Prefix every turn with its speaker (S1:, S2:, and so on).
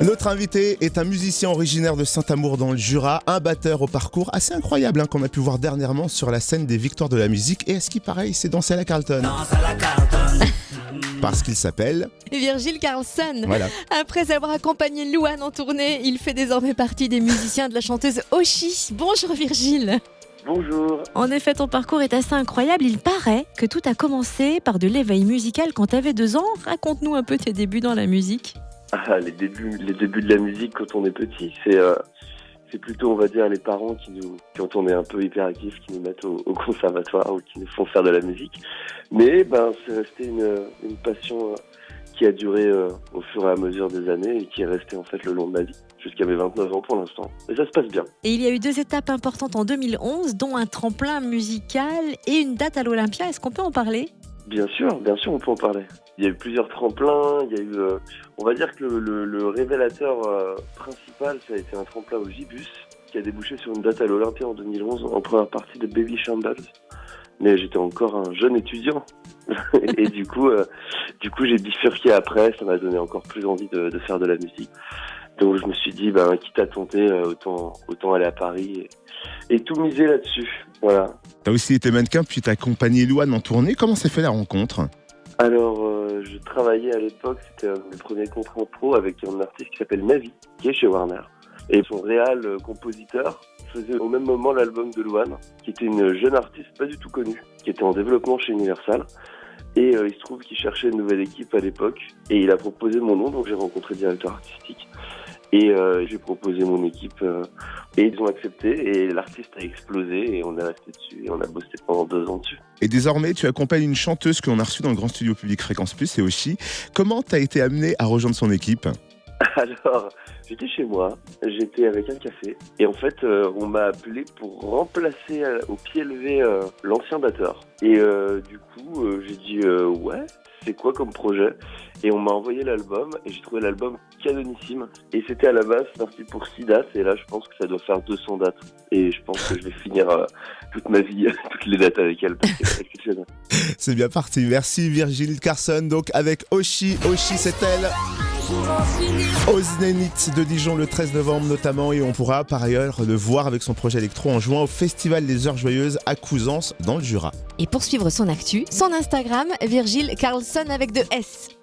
S1: Notre invité est un musicien originaire de Saint-Amour dans le Jura, un batteur au parcours assez incroyable qu'on a pu voir dernièrement sur la scène des Victoires de la musique. Et à ce qui paraît, il s'est dansé à la Carlton. Parce qu'il s'appelle
S2: Virgile Carlson.
S1: Voilà.
S2: Après avoir accompagné Louane en tournée, il fait désormais partie des musiciens de la chanteuse Oshi. Bonjour Virgile.
S3: Bonjour.
S2: En effet, ton parcours est assez incroyable. Il paraît que tout a commencé par de l'éveil musical quand tu avais 2 ans. Raconte-nous un peu tes débuts dans la musique.
S3: Les débuts de la musique quand on est petit, c'est plutôt, on va dire, les parents quand on est un peu hyperactif, qui nous mettent au conservatoire ou qui nous font faire de la musique. Mais c'est resté une passion qui a duré au fur et à mesure des années et qui est restée en fait le long de ma vie, jusqu'à mes 29 ans pour l'instant. Et ça se passe bien.
S2: Et il y a eu 2 étapes importantes en 2011, dont un tremplin musical et une date à l'Olympia. Est-ce qu'on peut en parler ?
S3: Bien sûr, on peut en parler. Il y a eu plusieurs tremplins, il y a eu, on va dire que le révélateur principal, ça a été un tremplin au Gibus, qui a débouché sur une date à l'Olympia en 2011, en première partie de Baby Shambles. Mais j'étais encore un jeune étudiant. Et du coup, j'ai bifurqué après, ça m'a donné encore plus envie de faire de la musique. Donc je me suis dit, quitte à tenter, autant aller à Paris et tout miser là-dessus. Voilà.
S1: T'as aussi été mannequin, puis t'as accompagné Louane en tournée. Comment s'est fait la rencontre ?
S3: Alors, je travaillais à l'époque, c'était un de mes premiers contrats en pro avec un artiste qui s'appelle Navi, qui est chez Warner. Et son compositeur faisait au même moment l'album de Louane, qui était une jeune artiste pas du tout connue, qui était en développement chez Universal. Et il se trouve qu'il cherchait une nouvelle équipe à l'époque, et il a proposé mon nom, donc j'ai rencontré le directeur artistique. Et j'ai proposé mon équipe et ils ont accepté et l'artiste a explosé et on est resté dessus et on a bossé pendant 2 ans dessus.
S1: Et désormais, tu accompagnes une chanteuse que l'on a reçue dans le grand studio public Fréquence Plus, c'est Oshi. Comment t'as été amené à rejoindre son équipe ?
S3: Alors, j'étais chez moi, j'étais avec un café et en fait, on m'a appelé pour remplacer au pied levé l'ancien batteur. Et du coup, j'ai dit ouais, c'est quoi comme projet ? Et on m'a envoyé l'album et j'ai trouvé l'album canonissime. Et c'était à la base parti pour 6 dates et là je pense que ça doit faire 200 dates. Et je pense que je vais finir toute ma vie, toutes les dates avec elle parce que c'est exceptionnel.
S1: C'est bien parti, merci Virgile Carlson. Donc avec Oshi, c'est elle. Au Zénith de Dijon le 13 novembre notamment, et on pourra par ailleurs le voir avec son projet électro en juin au Festival des Heures Joyeuses à Couzance dans le Jura.
S2: Et pour suivre son actu, son Instagram, Virgile Carlson avec 2 S.